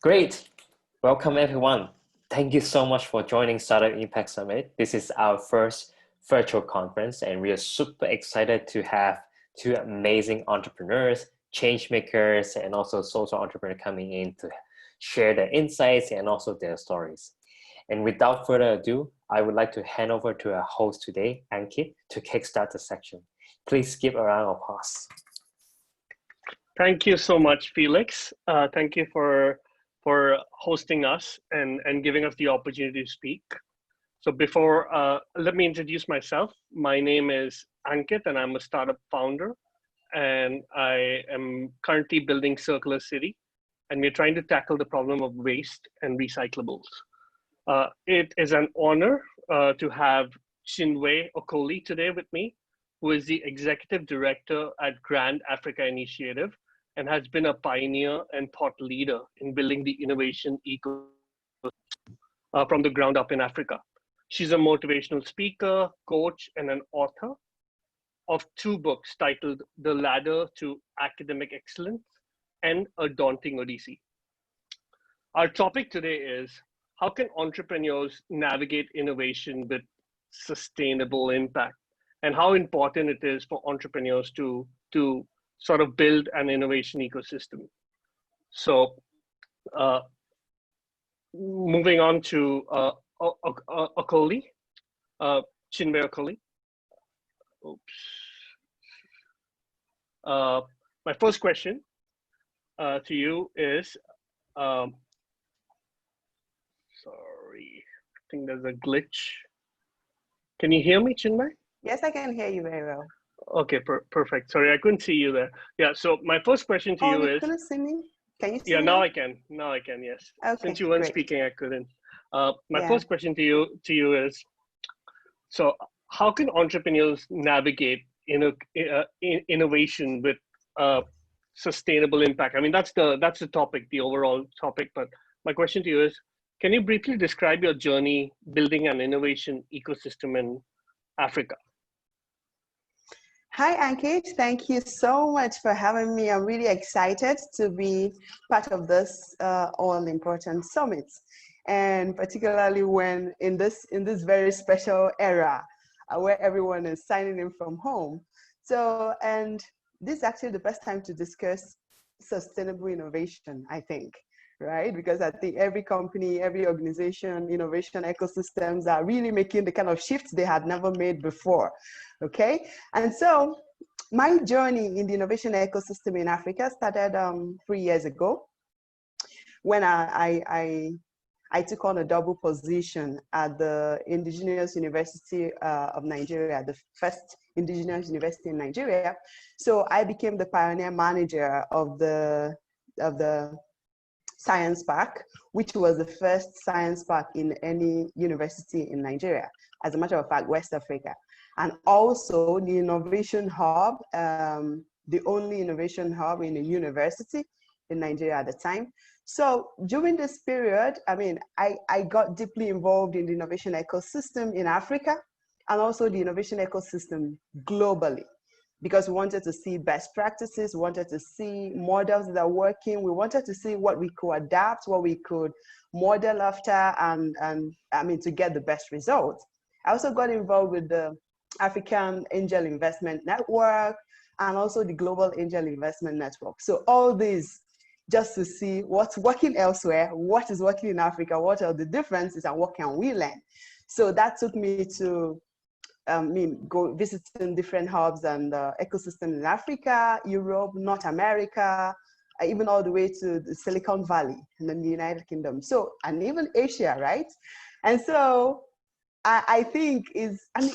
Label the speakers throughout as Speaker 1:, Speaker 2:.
Speaker 1: Great. Welcome, everyone. Thank you so much for joining Startup Impact Summit. This is our first virtual conference, and we are super excited to have two amazing entrepreneurs, change makers, and also social entrepreneurs coming in to share their insights and also their stories. And without further ado, I would like to hand over to our host today, Ankit, to kickstart the section. Please give a round of applause.
Speaker 2: Thank you so much, Felix. Thank you for hosting us and giving us the opportunity to speak. So let me introduce myself. My name is Ankit, and I'm a startup founder. And I am currently building Circular City, and we're trying to tackle the problem of waste and recyclables. It is an honor to have Chinwe Okoli today with me, who is the executive director at Grand Africa Initiative and has been a pioneer and thought leader in building the innovation ecosystem from the ground up in Africa. She's a motivational speaker, coach, and an author of 2 books titled The Ladder to Academic Excellence and A Daunting Odyssey. Our topic today is, how can entrepreneurs navigate innovation with sustainable impact, and how important it is for entrepreneurs to sort of build an innovation ecosystem. So moving on to Okoli, Chinwe Okoli. Oops. My first question to you is, sorry, I think there's a glitch. Can you hear me, Chinwe?
Speaker 3: Yes, I can hear you very well.
Speaker 2: Okay, perfect. Sorry, I couldn't see you there. Yeah, so my first question to you is...
Speaker 3: couldn't see me? Can you see
Speaker 2: me?
Speaker 3: me?
Speaker 2: Now I can, yes.
Speaker 3: Okay,
Speaker 2: since you weren't
Speaker 3: great.
Speaker 2: Speaking, I couldn't. My first question to you is, so how can entrepreneurs navigate innovation with sustainable impact? I mean, that's the topic, the overall topic, but my question to you is, can you briefly describe your journey building an innovation ecosystem in Africa?
Speaker 3: Hi, Ankit. Thank you so much for having me. I'm really excited to be part of this all-important summit, and particularly when in this very special era where everyone is signing in from home. So, and this is actually the best time to discuss sustainable innovation, I think. Right? Because I think every company, every organization, innovation ecosystems are really making the kind of shifts they had never made before. Okay. And so my journey in the innovation ecosystem in Africa started 3 years ago when I took on a double position at the Indigenous University of Nigeria, the first Indigenous University in Nigeria. So I became the pioneer manager of the Science Park, which was the first science park in any university in Nigeria, as a matter of fact, West Africa. And also the innovation hub, the only innovation hub in a university in Nigeria at the time. So during this period, I mean, I got deeply involved in the innovation ecosystem in Africa and also the innovation ecosystem globally, because we wanted to see best practices, we wanted to see models that are working, we wanted to see what we could adapt, what we could model after, and I mean, to get the best results. I also got involved with the African Angel Investment Network and also the Global Angel Investment Network. So all these just to see what's working elsewhere, what is working in Africa, what are the differences, and what can we learn. So that took me to go visiting different hubs and ecosystems in Africa, Europe, North America, even all the way to the Silicon Valley and then the United Kingdom. So, and even Asia, right? And so I think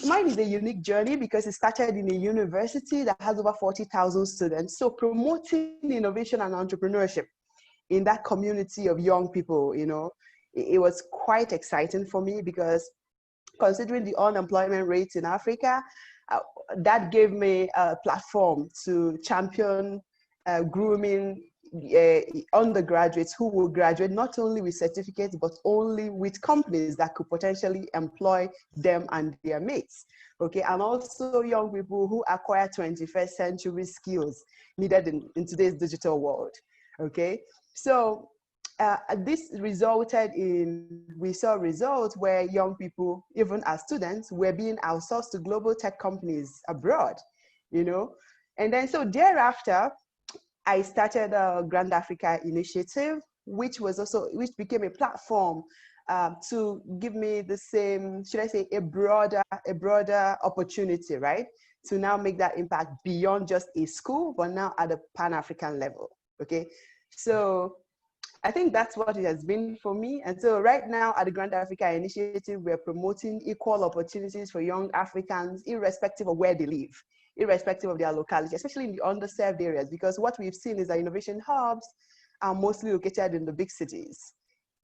Speaker 3: mine is a unique journey because it started in a university that has over 40,000 students. So promoting innovation and entrepreneurship in that community of young people, you know, it was quite exciting for me because considering the unemployment rates in Africa, that gave me a platform to champion grooming undergraduates who will graduate not only with certificates, but only with companies that could potentially employ them and their mates. Okay, and also young people who acquire 21st century skills needed in today's digital world. Okay, so this resulted in, we saw results where young people, even as students, were being outsourced to global tech companies abroad, you know. And then so thereafter, I started a Grand Africa initiative, which became a platform to give me the same, should I say, a broader opportunity, right? To now make that impact beyond just a school, but now at a Pan-African level, okay? So I think that's what it has been for me. And so right now at the Grand Africa Initiative, we're promoting equal opportunities for young Africans, irrespective of where they live, irrespective of their locality, especially in the underserved areas, because what we've seen is that innovation hubs are mostly located in the big cities.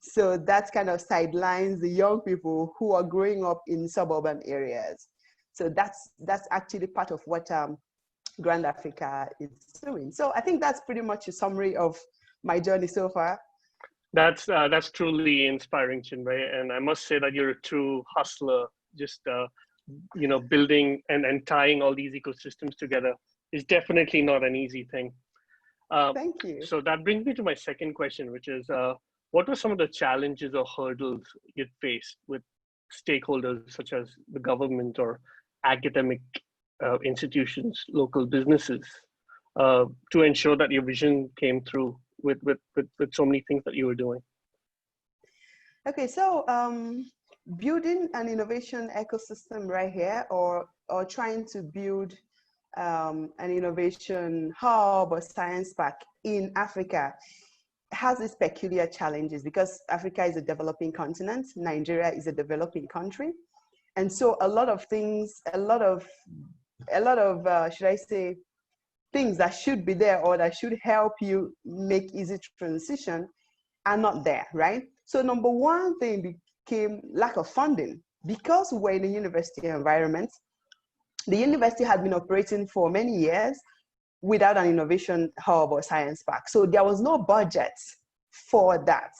Speaker 3: So that kind of sidelines the young people who are growing up in suburban areas. So that's actually part of what Grand Africa is doing. So I think that's pretty much a summary of my journey so far.
Speaker 2: That's truly inspiring, Chinwe, and I must say that you're a true hustler. Just building and tying all these ecosystems together is definitely not an easy thing.
Speaker 3: Thank you.
Speaker 2: So that brings me to my second question, which is, what were some of the challenges or hurdles you faced with stakeholders such as the government or academic institutions, local businesses, to ensure that your vision came through with so many things that you were doing?
Speaker 3: Okay, so building an innovation ecosystem right here, or trying to build an innovation hub or science park in Africa has its peculiar challenges, because Africa is a developing continent, Nigeria is a developing country. And so a lot of things, a lot of should I say, things that should be there or that should help you make easy transition are not there, right? So number one thing became lack of funding. Because we're in a university environment, the university had been operating for many years without an innovation hub or science park. So there was no budget for that.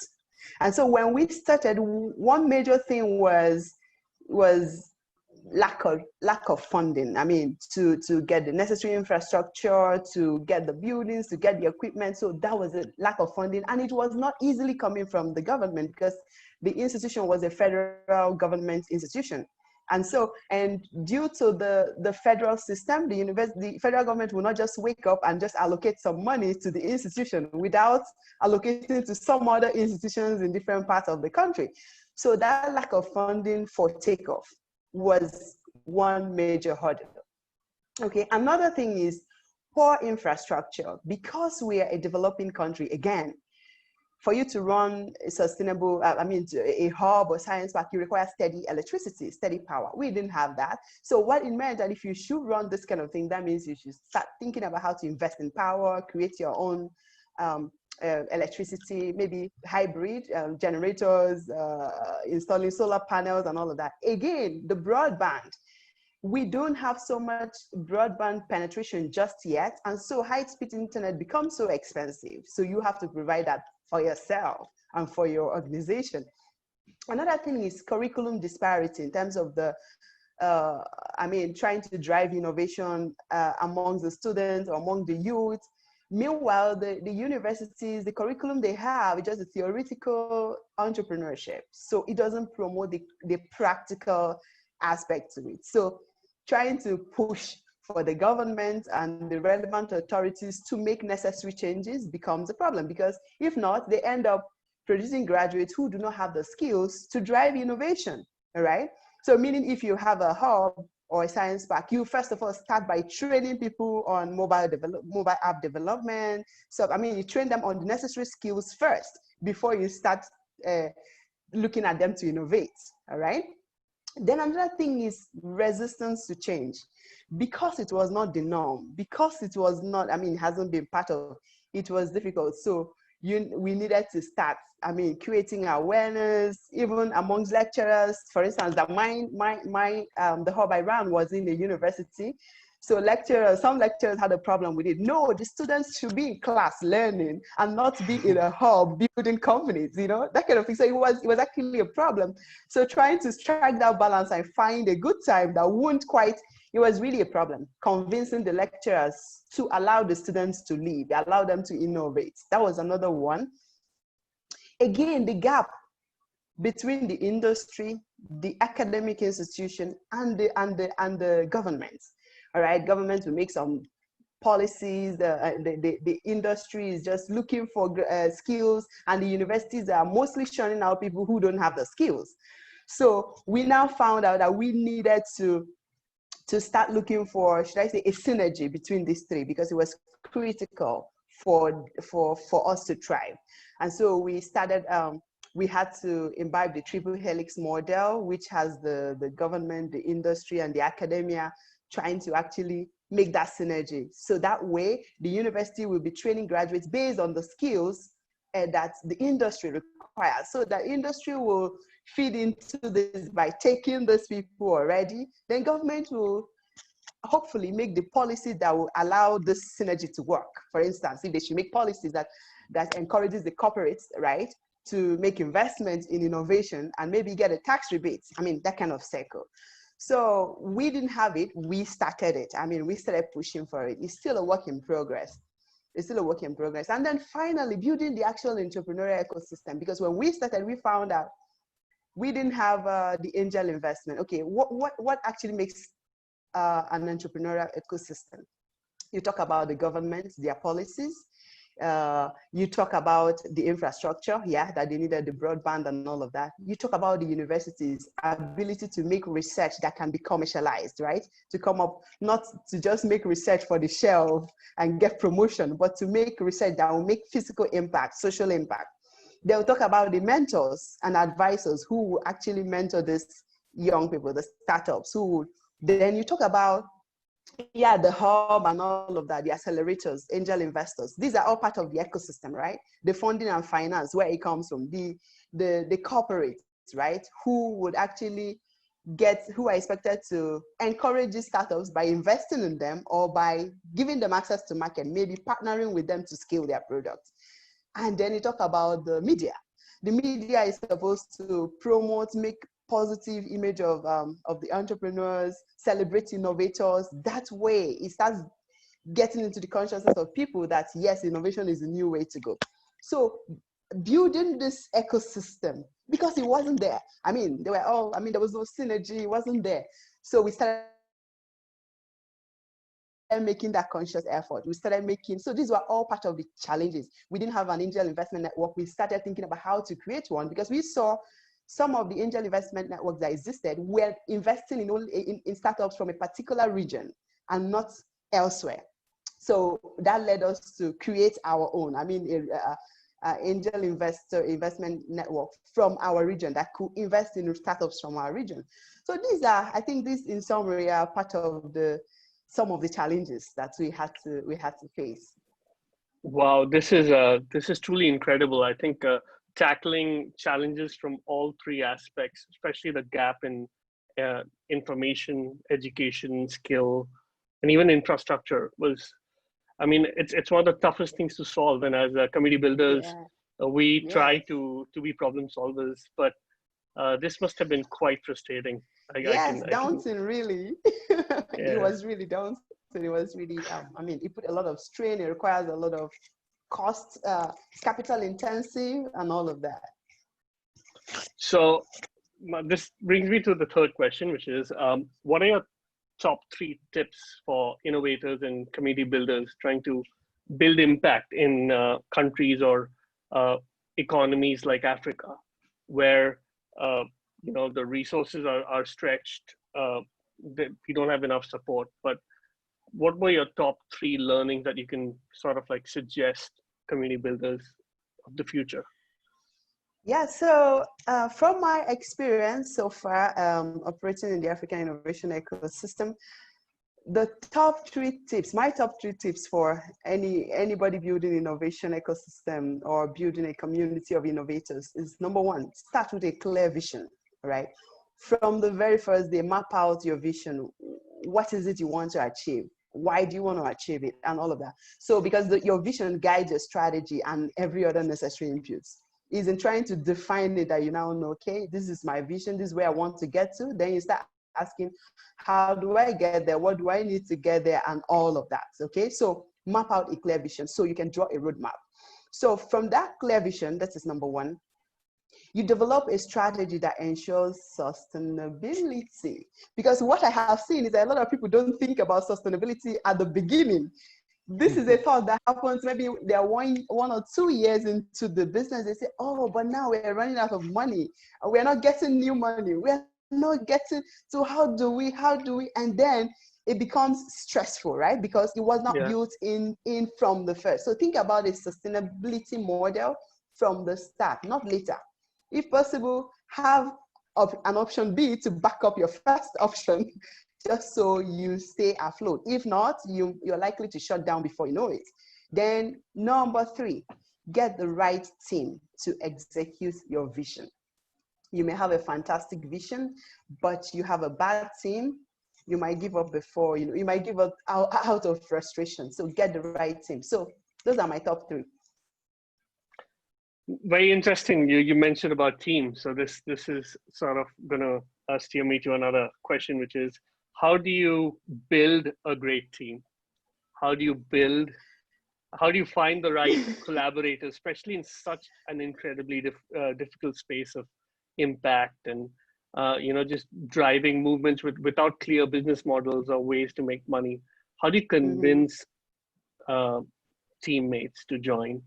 Speaker 3: And so when we started, one major thing was lack of funding. I mean, to get the necessary infrastructure, to get the buildings, to get the equipment. So that was a lack of funding, and it was not easily coming from the government, because the institution was a federal government institution. And so, and due to the federal system, the federal government will not just wake up and just allocate some money to the institution without allocating to some other institutions in different parts of the country. So that lack of funding for takeoff was one major hurdle. Okay, another thing is poor infrastructure. Because we are a developing country, again, for you to run a sustainable, a hub or science park, you require steady electricity, steady power. We didn't have that. So what it meant that if you should run this kind of thing, that means you should start thinking about how to invest in power, create your own electricity, maybe hybrid generators, installing solar panels and all of that. Again, the broadband. We don't have so much broadband penetration just yet. And so high-speed internet becomes so expensive. So you have to provide that for yourself and for your organization. Another thing is curriculum disparity in terms of the, trying to drive innovation amongst the students or among the youth. Meanwhile, the universities, the curriculum they have is just a theoretical entrepreneurship. So it doesn't promote the practical aspect to it. So trying to push for the government and the relevant authorities to make necessary changes becomes a problem, because if not, they end up producing graduates who do not have the skills to drive innovation, all right? So meaning if you have a hub or a science park, you first of all start by training people on mobile app development. So, you train them on the necessary skills first before you start looking at them to innovate, all right? Then another thing is resistance to change. Because it was not the norm, because it was not, it hasn't been part of, it was difficult. So we needed to start, creating awareness, even amongst lecturers. For instance, that the hub I ran was in a university. So some lecturers had a problem with it. No, the students should be in class learning and not be in a hub building companies, that kind of thing. So it was actually a problem. So trying to strike that balance and find a good time that wouldn't quite, it was really a problem. Convincing the lecturers to allow the students to lead, allow them to innovate. That was another one. Again, the gap between the industry, the academic institution, and the government. All right, government will make some policies. The industry is just looking for skills, and the universities are mostly churning out people who don't have the skills. So we now found out that we needed to start looking for, should I say, a synergy between these three, because it was critical for us to thrive. And so we started, we had to imbibe the triple helix model, which has the government, the industry, and the academia trying to actually make that synergy. So that way, the university will be training graduates based on the skills that the industry requires. So the industry will feed into this by taking those people already. Then government will hopefully make the policies that will allow this synergy to work. For instance, if they should make policies that encourages the corporates, right, to make investments in innovation and maybe get a tax rebate. I mean, that kind of cycle. So we didn't have it, we started it. I mean, we started pushing for it. It's still a work in progress. It's still a work in progress. And then finally, building the actual entrepreneurial ecosystem, because when we started, we found out we didn't have the angel investment. Okay, what actually makes an entrepreneurial ecosystem? You talk about the government, their policies. You talk about the infrastructure, yeah, that they needed the broadband and all of that. You talk about the university's ability to make research that can be commercialized, right? To come up, not to just make research for the shelf and get promotion, but to make research that will make physical impact, social impact. They'll talk about the mentors and advisors who will actually mentor these young people, the startups, then you talk about, yeah, the hub and all of that, the accelerators, angel investors. These are all part of the ecosystem, right? The funding and finance, where it comes from, the corporates, right? Who would actually who are expected to encourage these startups by investing in them or by giving them access to market, maybe partnering with them to scale their products. And then you talk about the media. The media is supposed to promote, make positive image of the entrepreneurs, celebrate innovators. That way, it starts getting into the consciousness of people that, yes, innovation is a new way to go. So building this ecosystem, because it wasn't there. I mean, there was no synergy, it wasn't there. So we started making that conscious effort. So these were all part of the challenges. We didn't have an angel investment network. We started thinking about how to create one, because we saw some of the angel investment networks that existed were investing in startups from a particular region and not elsewhere. So that led us to create our own, angel investment network from our region that could invest in startups from our region. So I think these in summary are part of some of the challenges that we had to face.
Speaker 2: Wow, this is truly incredible. I think tackling challenges from all three aspects, especially the gap in information, education, skill, and even infrastructure it's one of the toughest things to solve. And as community builders, we try to be problem solvers, but this must have been quite frustrating.
Speaker 3: Daunting, really. It was really daunting. It was really, it put a lot of strain. It requires a lot of cost, capital intensive, and all of that.
Speaker 2: So this brings me to the third question, which is, what are your top 3 tips for innovators and community builders trying to build impact in countries or economies like Africa, where the resources are stretched, we don't have enough support? But what were your top 3 learnings that you can sort of suggest community builders of the future?
Speaker 3: Yeah, so from my experience so far operating in the African innovation ecosystem, my top 3 tips for anybody building innovation ecosystem or building a community of innovators is, number 1, start with a clear vision, right? From the very first day, map out your vision. What is it you want to achieve? Why do you want to achieve it? And all of that. So because your vision guides your strategy and every other necessary inputs. Is in trying to define it that you now know, okay, this is my vision, this is where I want to get to. Then you start asking, how do I get there? What do I need to get there? And all of that, okay? So map out a clear vision so you can draw a roadmap. So from that clear vision, that is number one, you develop a strategy that ensures sustainability. Because what I have seen is that a lot of people don't think about sustainability at the beginning. This is a thought that happens maybe they're one or 2 years into the business. They say, oh, but now we're running out of money. We're not getting new money. We're not getting, so how do we, and then it becomes stressful, right? Because it was not built in from the first. So think about a sustainability model from the start, not later. If possible, have an option B to back up your first option, just so you stay afloat. If not, you're likely to shut down before you know it. Then number 3, get the right team to execute your vision. You may have a fantastic vision, but you have a bad team, you might give up before, you might give up out of frustration. So get the right team. So those are my top 3.
Speaker 2: Very interesting. You mentioned about team. So this is sort of gonna steer me to another question, which is, how do you build a great team? How do you find the right collaborators, especially in such an incredibly difficult space of impact and just driving movements without clear business models or ways to make money? How do you convince teammates to join?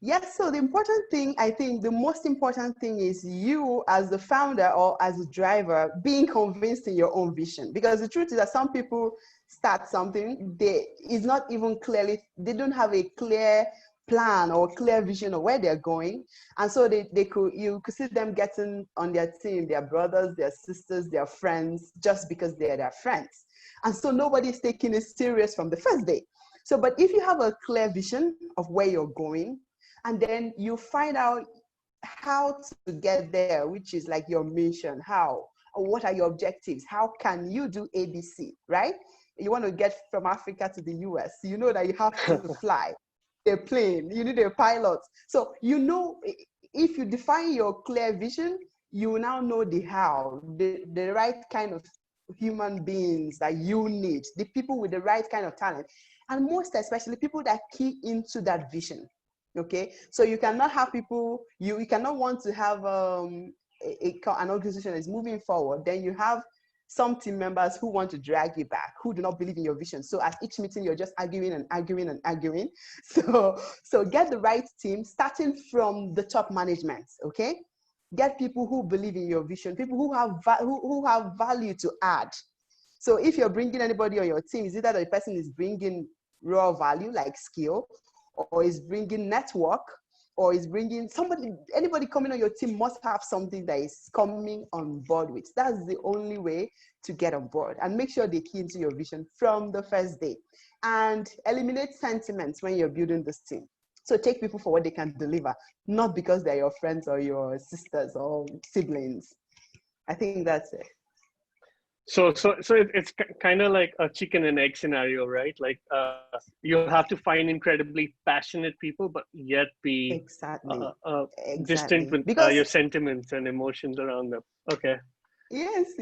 Speaker 3: Yes, so the important thing, I think the most important thing is you as the founder or as a driver being convinced in your own vision. Because the truth is that some people start something, they don't have a clear plan or clear vision of where they're going. And so you could see them getting on their team, their brothers, their sisters, their friends, just because they're their friends. And so nobody's taking it serious from the first day. So, but if you have a clear vision of where you're going, and then you find out how to get there, which is like your mission, what are your objectives? How can you do ABC, right? You want to get from Africa to the US, you know that you have to fly a plane, you need a pilot. So, if you define your clear vision, you now know the how, the right kind of human beings that you need, the people with the right kind of talent, and most especially people that key into that vision. Okay, so you cannot have people, you cannot want to have an organization that is moving forward, then you have some team members who want to drag you back, who do not believe in your vision. So at each meeting, you're just arguing and arguing and arguing. So get the right team, starting from the top management, okay? Get people who believe in your vision, people who have value to add. So if you're bringing anybody on your team, is either the person is bringing raw value like skill, or is bringing network, or is bringing anybody coming on your team must have something that is coming on board with. That's the only way to get on board, and make sure they key into your vision from the first day, and eliminate sentiments when you're building this team. So take people for what they can deliver, not because they're your friends or your sisters or siblings. I think that's it.
Speaker 2: So it's kind of like a chicken and egg scenario, right? Like you have to find incredibly passionate people, but yet be
Speaker 3: exactly.
Speaker 2: distant with your sentiments and emotions around them. Okay.
Speaker 3: Yes.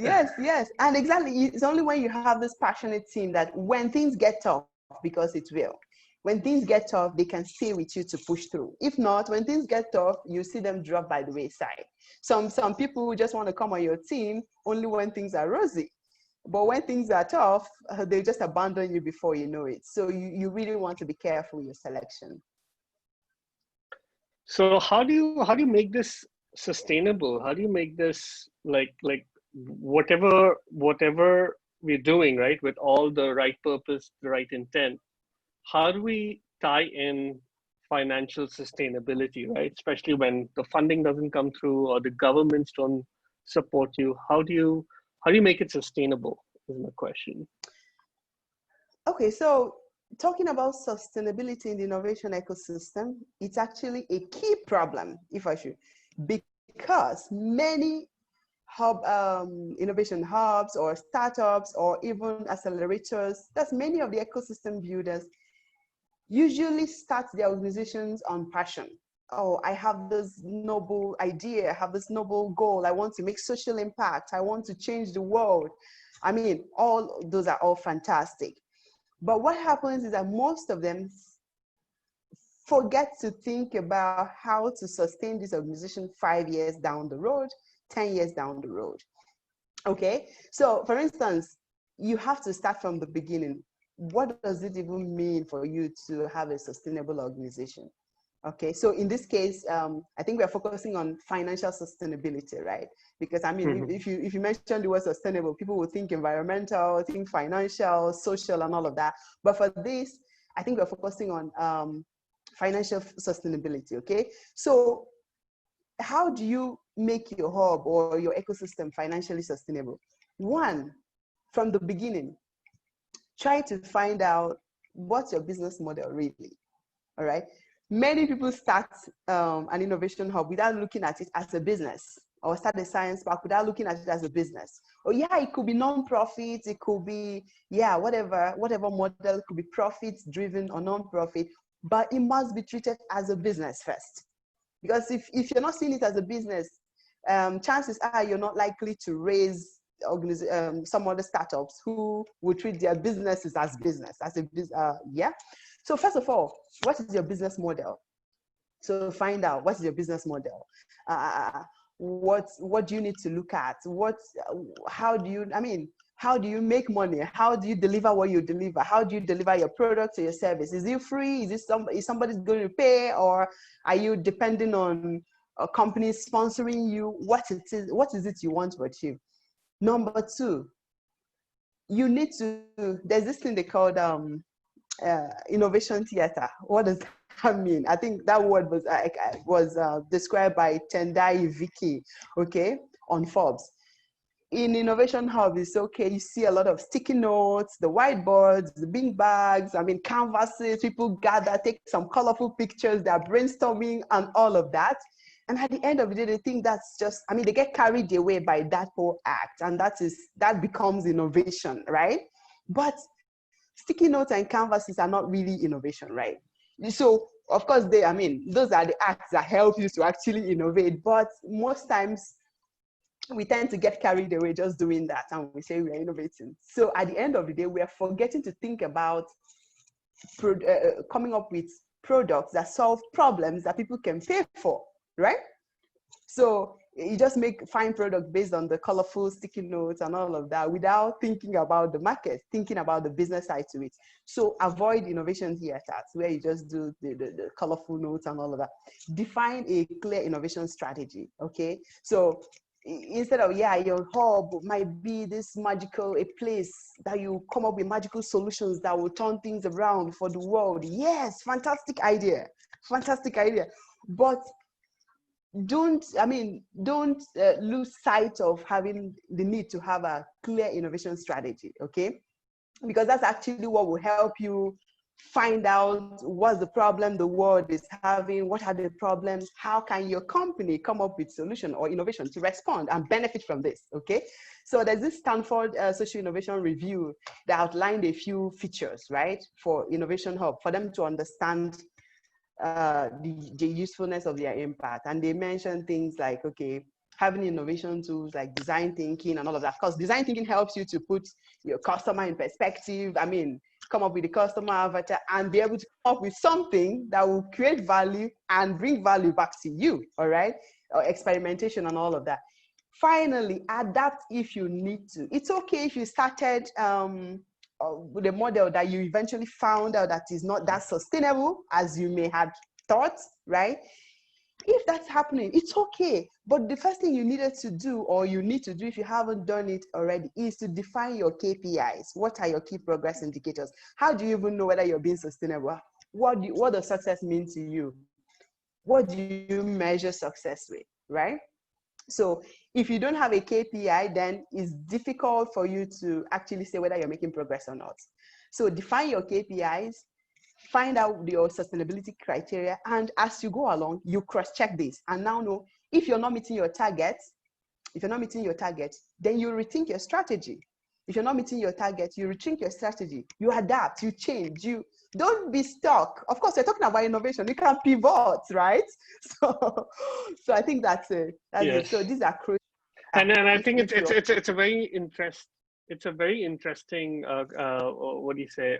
Speaker 3: And exactly, it's only when you have this passionate team that when things get tough, because it will, when things get tough, they can stay with you to push through. If not, when things get tough, you see them drop by the wayside. Some people just want to come on your team only when things are rosy. But when things are tough, they just abandon you before you know it. So you really want to be careful with your selection.
Speaker 2: So how do you make this sustainable? How do you make this like whatever we're doing, right, with all the right purpose, the right intent, how do we tie in financial sustainability, right? Especially when the funding doesn't come through or the governments don't support you. How do you make it sustainable is my question.
Speaker 3: Okay, so talking about sustainability in the innovation ecosystem, it's actually a key problem, if I should, because many innovation hubs or startups or even accelerators, that's many of the ecosystem builders usually start their organizations on passion. Oh, I have this noble idea, I have this noble goal, I want to make social impact, I want to change the world. I mean, all those are all fantastic. But what happens is that most of them forget to think about how to sustain this organization 5 years down the road, 10 years down the road. Okay, so for instance, you have to start from the beginning. What does it even mean for you to have a sustainable organization? Okay, so in this case, I think we're focusing on financial sustainability, right? Because I mean, if you mention the word sustainable, people will think environmental, think financial, social, and all of that. But for this, I think we're focusing on financial sustainability. Okay, so how do you make your hub or your ecosystem financially sustainable? One, from the beginning, try to find out what's your business model really. All right. Many people start an innovation hub without looking at it as a business, or start a science park without looking at it as a business. Or yeah, it could be non-profit, it could be, yeah, whatever model, it could be profit driven or non-profit, but it must be treated as a business first. Because if you're not seeing it as a business, chances are you're not likely to raise some other startups who will treat their businesses as business, as a business. Yeah. So first of all, what is your business model? So find out what is your business model. What do you need to look at? How do you make money? How do you deliver what you deliver? How do you deliver your product or your service? Is it free? Is somebody going to pay, or are you depending on a company sponsoring you? What is it you want to achieve? Number two, you need to, there's this thing they called innovation theater. What does that mean? I think that word was described by Tendai Vicky, okay, on Forbes. In Innovation Hub, it's okay, you see a lot of sticky notes, the whiteboards, the bean bags, canvases, people gather, take some colorful pictures, they're brainstorming and all of that. And at the end of the day, they think that's just, they get carried away by that whole act, and that becomes innovation, right? But sticky notes and canvases are not really innovation, right? So of course those are the acts that help you to actually innovate, but most times we tend to get carried away just doing that, and we say we are innovating. So at the end of the day, we are forgetting to think about coming up with products that solve problems that people can pay for, right? So you just make fine product based on the colorful sticky notes and all of that without thinking about the market, thinking about the business side to it. So avoid innovation theaters where you just do the colorful notes and all of that. Define a clear innovation strategy, okay? So instead of, your hub might be this magical, a place that you come up with magical solutions that will turn things around for the world. Yes, fantastic idea. But don't lose sight of having the need to have a clear innovation strategy, okay? Because that's actually what will help you find out what's the problem the world is having, what are the problems, how can your company come up with solution or innovation to respond and benefit from this, okay? So there's this Stanford Social Innovation Review that outlined a few features, right, for Innovation Hub, for them to understand the usefulness of their impact. And they mentioned things like, okay, having innovation tools like design thinking and all of that. Because design thinking helps you to put your customer in perspective. Come up with the customer avatar and be able to come up with something that will create value and bring value back to you, all right? Or experimentation and all of that. Finally, adapt if you need to. It's okay if you started with a model that you eventually found out that is not that sustainable as you may have thought, right? If that's happening, it's okay. But the first thing you needed to do, or you need to do if you haven't done it already, is to define your KPIs. What are your key progress indicators? How do you even know whether you're being sustainable? What does success mean to you? What do you measure success with, right? So if you don't have a KPI, then it's difficult for you to actually say whether you're making progress or not. So define your KPIs, find out your sustainability criteria, and as you go along, you cross-check this and now know if you're not meeting your targets. If you're not meeting your target, then you rethink your strategy. If you're not meeting your target, you rethink your strategy. You adapt, you change, you don't be stuck. Of course, we're talking about innovation. You can pivot, right? So I think that's it.
Speaker 2: Yes.
Speaker 3: So these are crucial.
Speaker 2: And I think it's a very interesting what do you say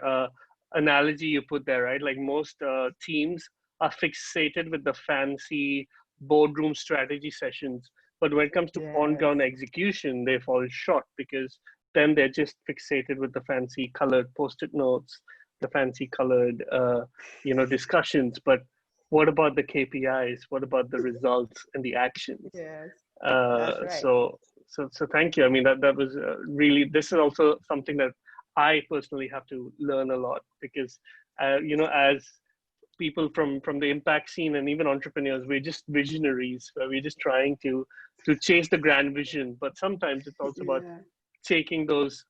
Speaker 2: analogy you put there, right? Like most teams are fixated with the fancy boardroom strategy sessions. But when it comes to on-ground execution, they fall short because then they're just fixated with the fancy colored post-it notes, the fancy colored, discussions. But what about the KPIs? What about the results and the actions?
Speaker 3: Yes, that's right.
Speaker 2: So thank you. I mean, that was really, this is also something that I personally have to learn a lot because, as people from the impact scene and even entrepreneurs, we're just visionaries. We're just trying to chase the grand vision. But sometimes it's also about taking those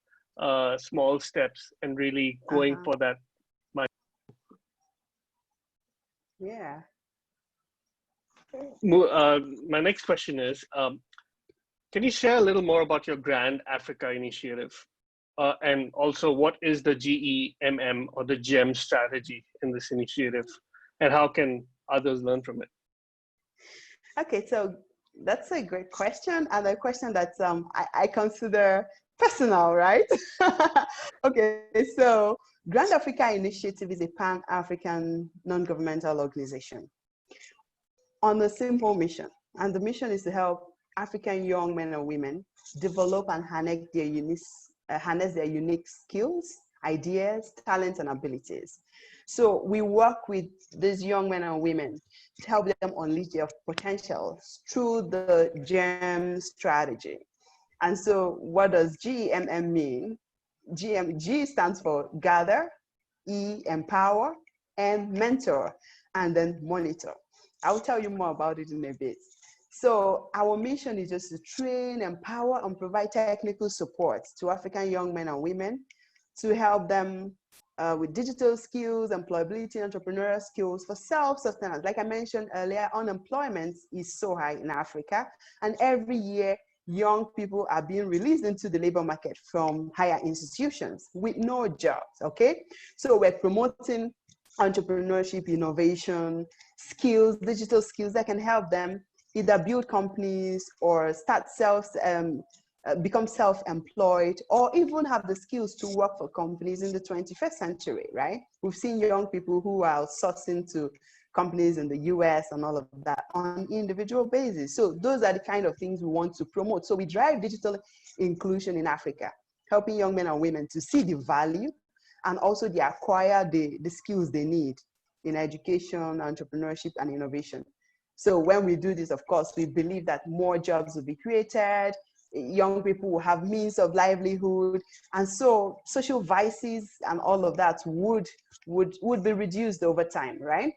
Speaker 2: small steps and really going for that.
Speaker 3: Yeah.
Speaker 2: My next question is, can you share a little more about your Grand Africa initiative? And also, what is the GEMM or the GEM strategy in this initiative? And how can others learn from it?
Speaker 3: Okay, so that's a great question, and a question that I consider personal, right? Okay, so Grand Africa Initiative is a Pan-African non-governmental organization on a simple mission. And the mission is to help African young men and women develop and harness their unique skills, ideas, talents, and abilities. So we work with these young men and women to help them unleash their potentials through the GEM strategy. And so what does GEMM mean? G stands for gather, E, empower, and mentor, and then monitor. I'll tell you more about it in a bit. So our mission is just to train, empower, and provide technical support to African young men and women to help them with digital skills, employability, entrepreneurial skills for self-sustenance. Like I mentioned earlier, unemployment is so high in Africa, and every year, young people are being released into the labor market from higher institutions with no jobs, okay? So we're promoting entrepreneurship, innovation, skills, digital skills that can help them either build companies or start become self-employed, or even have the skills to work for companies in the 21st century, right? We've seen young people who are outsourcing to companies in the US and all of that on an individual basis. So those are the kind of things we want to promote. So we drive digital inclusion in Africa, helping young men and women to see the value and also they acquire the skills they need in education, entrepreneurship, and innovation. So when we do this, of course, we believe that more jobs will be created, young people will have means of livelihood, and so social vices and all of that would be reduced over time, right?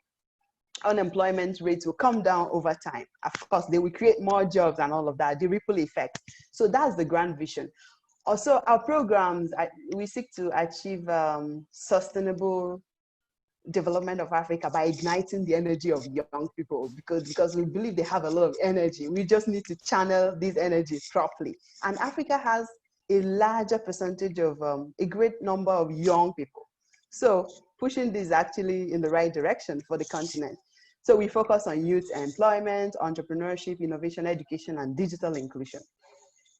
Speaker 3: Unemployment rates will come down over time. Of course, they will create more jobs and all of that, the ripple effect. So that's the grand vision. Also, our programs, we seek to achieve sustainable development of Africa by igniting the energy of young people because we believe they have a lot of energy. We just need to channel these energies properly. And Africa has a larger percentage of a great number of young people. So pushing this actually in the right direction for the continent. So we focus on youth employment, entrepreneurship, innovation, education, and digital inclusion.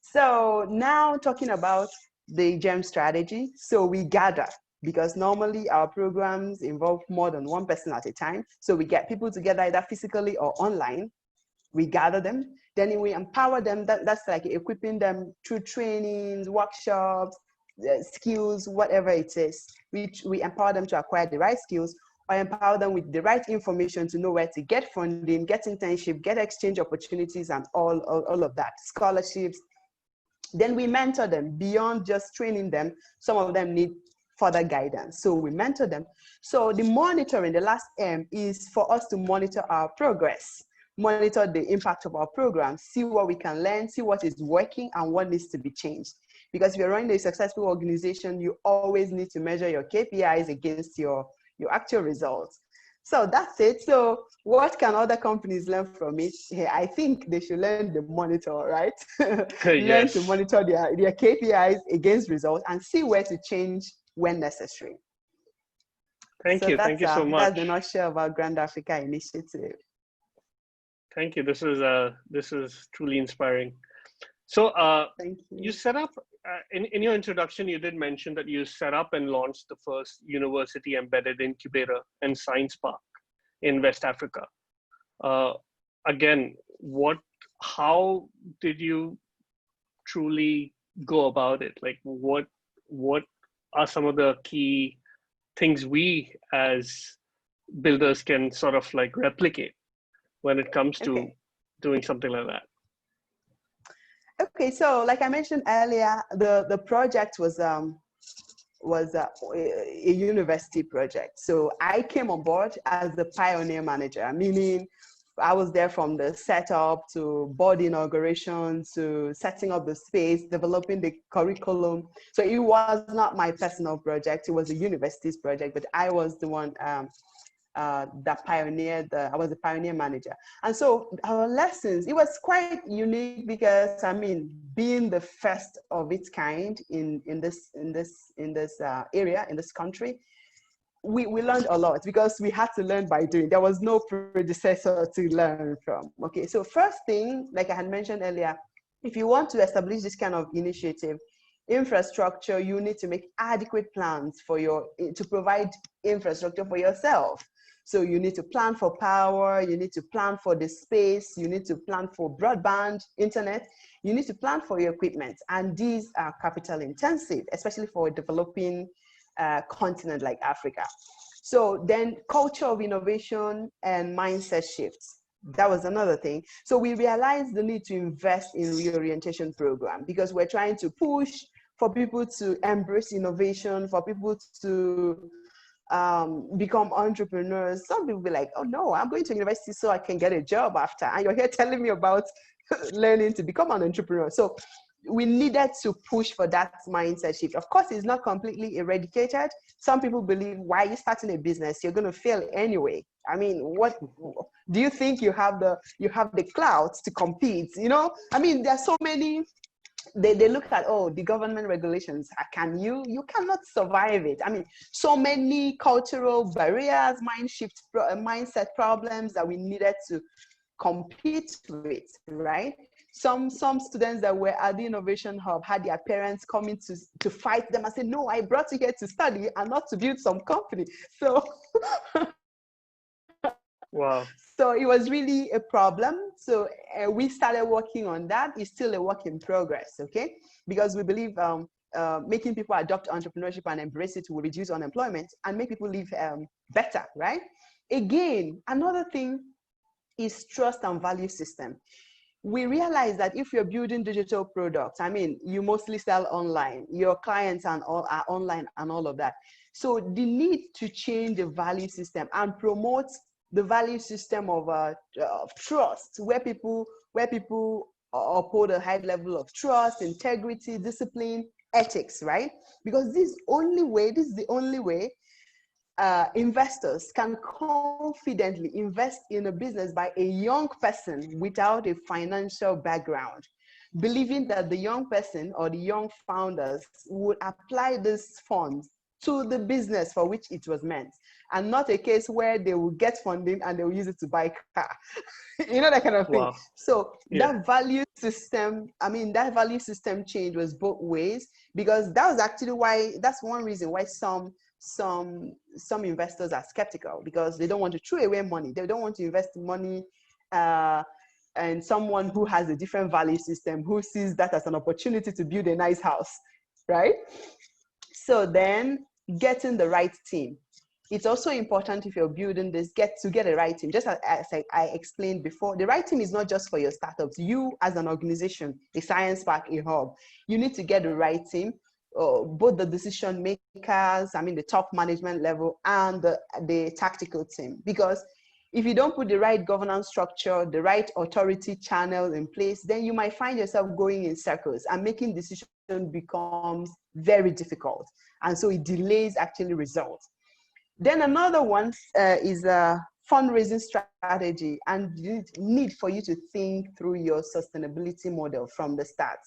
Speaker 3: So now talking about the GEM strategy. So we gather, because normally our programs involve more than one person at a time. So we get people together either physically or online. We gather them, then we empower them. That's like equipping them through trainings, workshops, skills, whatever it is. We empower them to acquire the right skills, or empower them with the right information to know where to get funding, get internship, get exchange opportunities, and all of that, scholarships. Then we mentor them beyond just training them. Some of them need further guidance. So we mentor them. So the monitoring, the last M, is for us to monitor our progress, monitor the impact of our program, see what we can learn, see what is working and what needs to be changed. Because if you're running a successful organization, you always need to measure your KPIs against your actual results. So that's it. So what can other companies learn from it? Yeah, I think they should learn to monitor, right? Learn to monitor their KPIs against results and see where to change when necessary.
Speaker 2: Thank you so much.
Speaker 3: That's the nutshell of our Grand Africa Initiative.
Speaker 2: Thank you. This is truly inspiring. So
Speaker 3: Thank you.
Speaker 2: You set up, in your introduction, you did mention that you set up and launched the first university embedded incubator and science park in West Africa. Again, how did you truly go about it? Like, what are some of the key things we as builders can sort of like replicate when it comes to doing something like that?
Speaker 3: Okay, so like I mentioned earlier, the project was a university project. So I came on board as the pioneer manager, meaning I was there from the setup to board inauguration to setting up the space, developing the curriculum. So it was not my personal project, it was a university's project, but I was the one that pioneered, I was the pioneer manager. And so our lessons, it was quite unique because, I mean, being the first of its kind in this area, in this country, we learned a lot because we had to learn by doing. There was no predecessor to learn from. Okay, so first thing, like I had mentioned earlier, if you want to establish this kind of initiative, infrastructure, you need to make adequate plans to provide infrastructure for yourself. So you need to plan for power, you need to plan for the space, you need to plan for broadband, internet, you need to plan for your equipment. And these are capital intensive, especially for a developing continent like Africa. So then culture of innovation and mindset shifts. That was another thing. So we realized the need to invest in reorientation program because we're trying to push for people to embrace innovation, for people to become entrepreneurs. Some people be like, oh no, I'm going to university so I can get a job after. And you're here telling me about learning to become an entrepreneur. So we needed to push for that mindset shift. Of course, it's not completely eradicated. Some people believe, why are you starting a business? You're going to fail anyway. I mean, what do you think you have the clout to compete? You know, I mean, there are so many. They look at, oh, the government regulations. Can you cannot survive it. I mean, so many cultural barriers, mindset problems that we needed to compete with, right? Some students that were at the Innovation Hub had their parents coming to fight them and say, no, I brought you here to study and not to build some company. So
Speaker 2: wow.
Speaker 3: So it was really a problem. So we started working on that. It's still a work in progress, okay? Because we believe making people adopt entrepreneurship and embrace it will reduce unemployment and make people live better, right? Again, another thing is trust and value system. We realize that if you're building digital products, I mean, you mostly sell online, your clients are online and all of that. So the need to change the value system and promote the value system of trust, where people uphold a high level of trust, integrity, discipline, ethics, right? Because this is the only way investors can confidently invest in a business by a young person without a financial background, believing that the young person or the young founders would apply this funds to the business for which it was meant, and not a case where they will get funding and they will use it to buy a car. You know, that kind of thing.
Speaker 2: Wow.
Speaker 3: So
Speaker 2: Yeah.
Speaker 3: that value system, I mean, that value system change was both ways, because that was actually that's one reason why some investors are skeptical, because they don't want to throw away money. They don't want to invest money and someone who has a different value system, who sees that as an opportunity to build a nice house, right? So then getting the right team. It's also important, if you're building this, get the right team. Just as I explained before, the right team is not just for your startups. You as an organization, a science park, a hub, you need to get the right team. Both the decision makers, I mean the top management level, and the tactical team. Because if you don't put the right governance structure, the right authority channel in place, then you might find yourself going in circles and making decisions becomes very difficult. And so it delays actually results. Then another one is a fundraising strategy and need for you to think through your sustainability model from the start.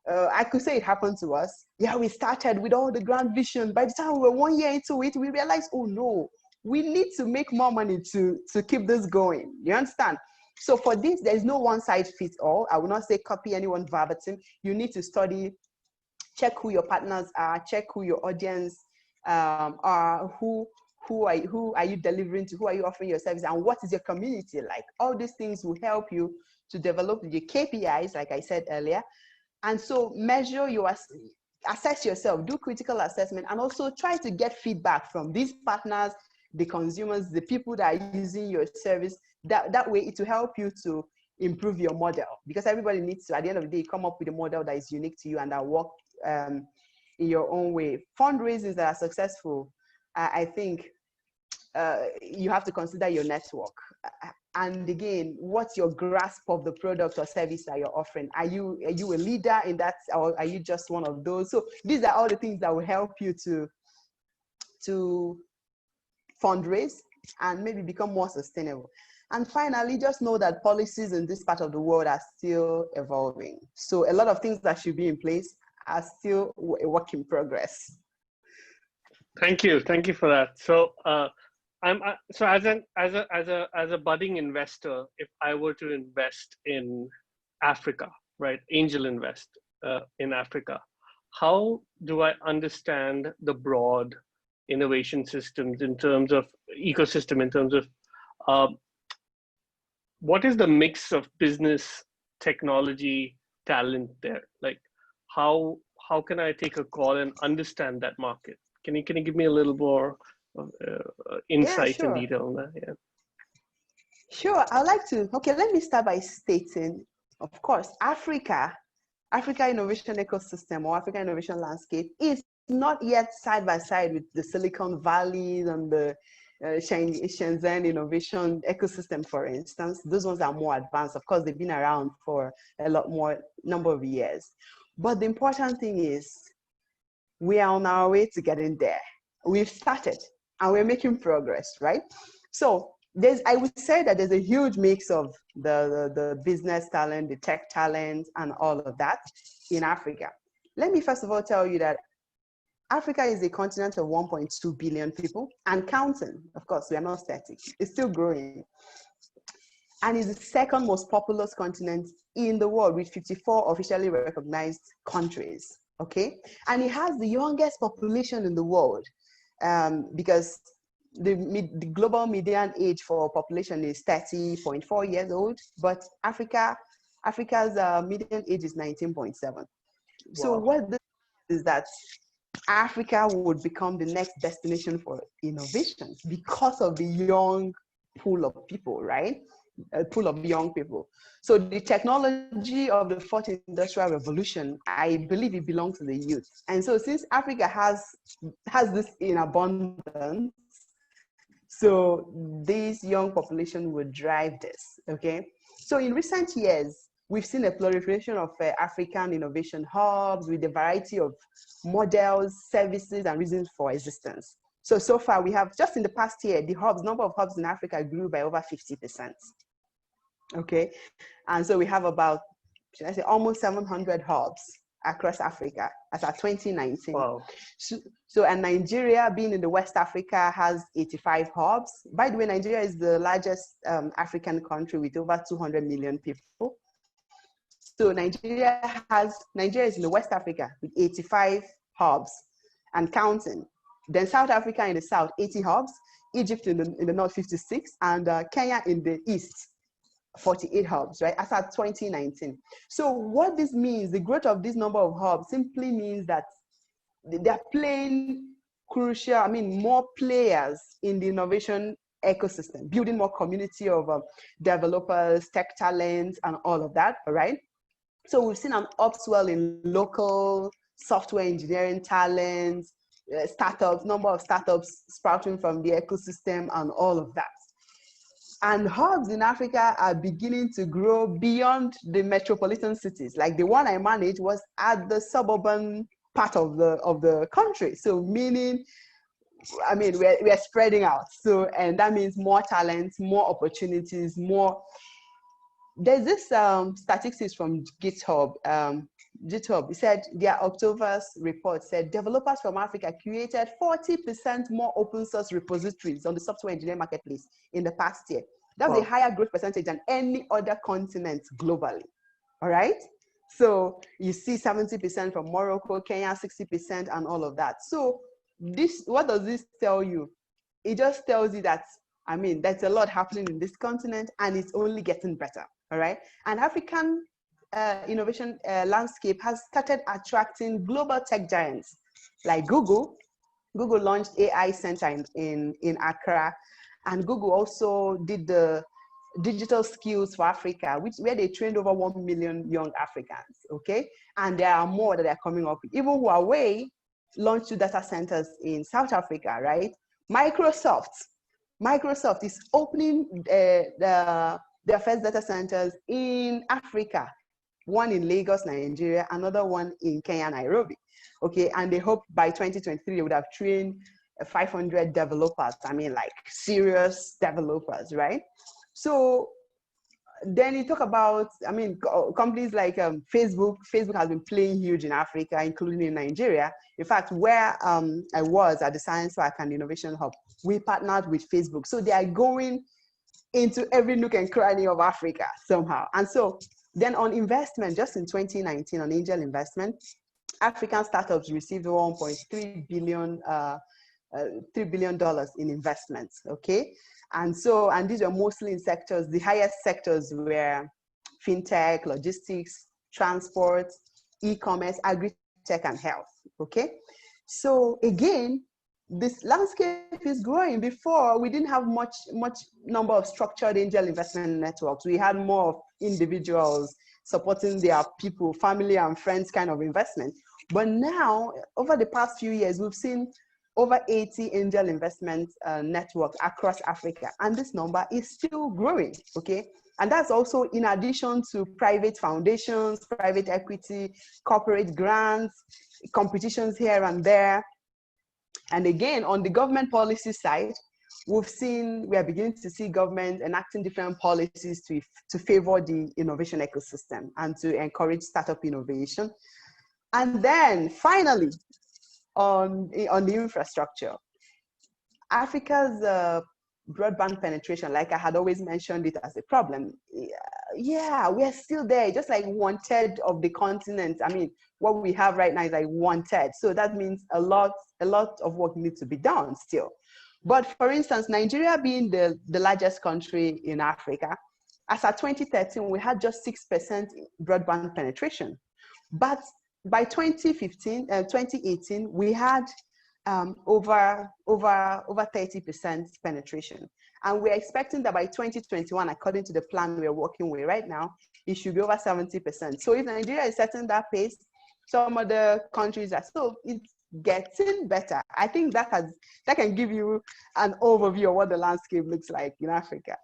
Speaker 3: I could say it happened to us. Yeah, we started with all the grand vision. By the time we were 1 year into it, we realized, oh no, we need to make more money to keep this going. You understand? So for this, there's no one size fits all. I will not say copy anyone verbatim. You need to study, check who your partners are, check who your audience are, who who are you delivering to, who are you offering your service, and what is your community like? All these things will help you to develop your KPIs, like I said earlier. And so measure your, assess yourself, do critical assessment, and also try to get feedback from these partners, the consumers, the people that are using your service. That way it will help you to improve your model, because everybody needs to, at the end of the day, come up with a model that is unique to you and that work in your own way. Fundraisers that are successful, I think you have to consider your network. And again, what's your grasp of the product or service that you're offering? Are you a leader in that, or are you just one of those? So these are all the things that will help you to fundraise and maybe become more sustainable. And finally, just know that policies in this part of the world are still evolving. So a lot of things that should be in place are still a work in progress.
Speaker 2: Thank you for that. So so as a budding investor, if I were to invest in Africa, right, angel invest in Africa, how do I understand the broad innovation systems in terms of ecosystem, in terms of what is the mix of business, technology, talent there? Like how can I take a call and understand that market? Can you give me a little more insight and detail on that? Yeah.
Speaker 3: Sure, I'd like to. Okay, let me start by stating, of course, Africa innovation ecosystem or Africa innovation landscape is not yet side by side with the Silicon Valley and the Shenzhen innovation ecosystem, for instance. Those ones are more advanced. Of course, they've been around for a lot more number of years. But the important thing is we are on our way to getting there. We've started and we're making progress, right? So I would say that there's a huge mix of the business talent, the tech talent, and all of that in Africa. Let me first of all tell you that Africa is a continent of 1.2 billion people and counting. Of course, we are not static. It's still growing. And is the second most populous continent in the world with 54 officially recognized countries, okay? And it has the youngest population in the world because the global median age for population is 30.4 years old, but Africa's median age is 19.7. Wow. So what this is that Africa would become the next destination for innovation because of the young pool of people, right? A pool of young people. So the technology of the fourth industrial revolution, I believe it belongs to the youth. And so since Africa has this in abundance, so this young population would drive this, okay? So in recent years, we've seen a proliferation of African innovation hubs with a variety of models, services, and reasons for existence. So far we have, just in the past year, the number of hubs in Africa grew by over 50%. Okay, and so we have about, should I say, almost 700 hubs across Africa as of 2019.
Speaker 2: Wow.
Speaker 3: So and Nigeria, being in the West Africa, has 85 hubs. By the way, Nigeria is the largest African country with over 200 million people. So Nigeria is in the West Africa with 85 hubs and counting. Then South Africa in the south, 80 hubs. Egypt in the north, 56, and Kenya in the east, 48 hubs, right, as at 2019. So what this means, the growth of this number of hubs simply means that they're playing crucial, more players in the innovation ecosystem, building more community of developers, tech talents, and all of that, all right? So we've seen an upswell in local software engineering talents, startups, number of startups sprouting from the ecosystem and all of that. And hubs in Africa are beginning to grow beyond the metropolitan cities. Like the one I managed was at the suburban part of the country. So meaning, we're spreading out. So, and that means more talents, more opportunities, more. There's this statistics from GitHub. GitHub, it said their October's report said developers from Africa created 40% more open source repositories on the software engineering marketplace in the past year. That's a higher growth percentage than any other continent globally. All right. So you see 70% from Morocco, Kenya, 60%, and all of that. So what does this tell you? it just tells you that, I mean, there's a lot happening in this continent and it's only getting better, all right? And African innovation landscape has started attracting global tech giants like Google. Google launched AI Center in Accra, and Google also did the digital skills for Africa, where they trained over 1 million young Africans, okay? And there are more that are coming up. Even Huawei launched 2 data centers in South Africa, right? Microsoft is opening their first data centers in Africa, one in Lagos, Nigeria, another one in Kenya, Nairobi. Okay, and they hope by 2023 they would have trained 500 developers. I mean, like serious developers, right? So then you talk about, I mean, companies like Facebook. Facebook has been playing huge in Africa, including in Nigeria. In fact, where I was at the Science Park and Innovation Hub, we partnered with Facebook. So they are going into every nook and cranny of Africa somehow. And so then on investment, just in 2019 on angel investment, African startups received $1.3 billion, $3 billion in investments, okay? And so, and these were mostly in sectors, the highest sectors were fintech, logistics, transport, e-commerce, agri-tech, and health, okay? So again, this landscape is growing. Before, we didn't have much number of structured angel investment networks. We had more of individuals supporting their people, family and friends kind of investment. But now, over the past few years, we've seen over 80 angel investment networks across Africa. And this number is still growing, okay? And that's also in addition to private foundations, private equity, corporate grants, competitions here and there. And again, on the government policy side, we are beginning to see government enacting different policies to favor the innovation ecosystem and to encourage startup innovation. And then finally, on the infrastructure, Africa's broadband penetration, like I had always mentioned it as a problem. Yeah, we're still there, just like 1/3 of the continent. I mean, what we have right now is like 1/3. So that means a lot of work needs to be done still. But for instance, Nigeria being the largest country in Africa, as of 2013, we had just 6% broadband penetration. But by 2018, we had over 30% penetration. And we're expecting that by 2021, according to the plan we're working with right now, it should be over 70%. So if Nigeria is setting that pace, some other countries are, so it's getting better. I think that can give you an overview of what the landscape looks like in Africa.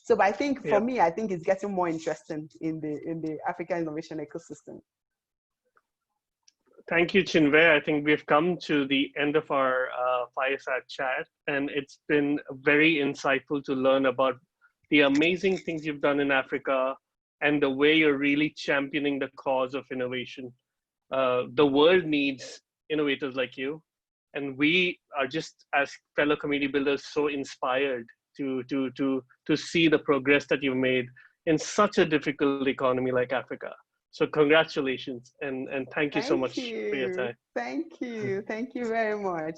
Speaker 3: So but I think for me, I think it's getting more interesting in the African innovation ecosystem.
Speaker 2: Thank you, Chinwe. I think we've come to the end of our fireside chat, and it's been very insightful to learn about the amazing things you've done in Africa and the way you're really championing the cause of innovation. The world needs innovators like you, and we are just, as fellow community builders, so inspired to see the progress that you've made in such a difficult economy like Africa. So congratulations, and thank you so much for your time.
Speaker 3: Thank you very much.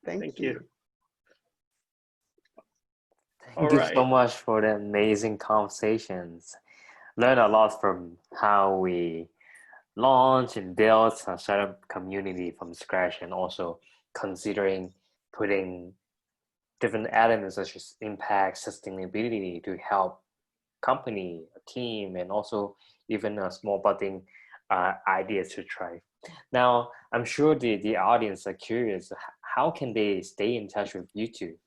Speaker 3: Thank you.
Speaker 1: Thank you so much for the amazing conversations. Learn a lot from how we launch and build a startup community from scratch, and also considering putting different elements such as impact, sustainability to help company, a team, and also even a small budding ideas to try. Now, I'm sure the audience are curious, how can they stay in touch with you two?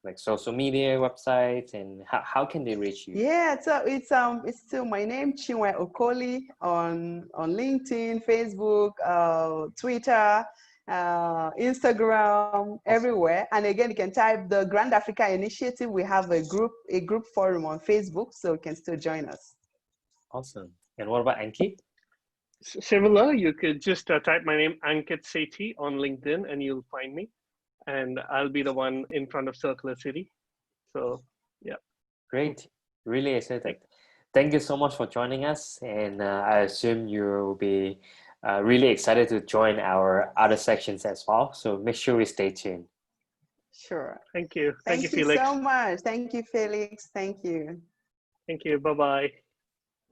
Speaker 1: Like social media, websites, and how can they reach you?
Speaker 3: Yeah, so it's still my name, Chinwe Okoli, on LinkedIn, Facebook, Twitter, Instagram, everywhere. And again, you can type the Grand Africa Initiative. We have a group forum on Facebook, so you can still join us.
Speaker 1: Awesome. And what about Ankit?
Speaker 2: Similar, you could just type my name, Ankit Sethi, on LinkedIn, and you'll find me. And I'll be the one in front of Circular City. So, yeah.
Speaker 1: Great. Really excited. Thank you so much for joining us. And I assume you'll be really excited to join our other sections as well. So make sure we stay tuned.
Speaker 3: Sure.
Speaker 2: Thank you. Thank you,
Speaker 3: Thank you
Speaker 2: Felix.
Speaker 3: so much. Thank you, Felix. Thank you.
Speaker 2: Thank you. Bye-bye.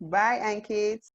Speaker 3: Bye, Ankit.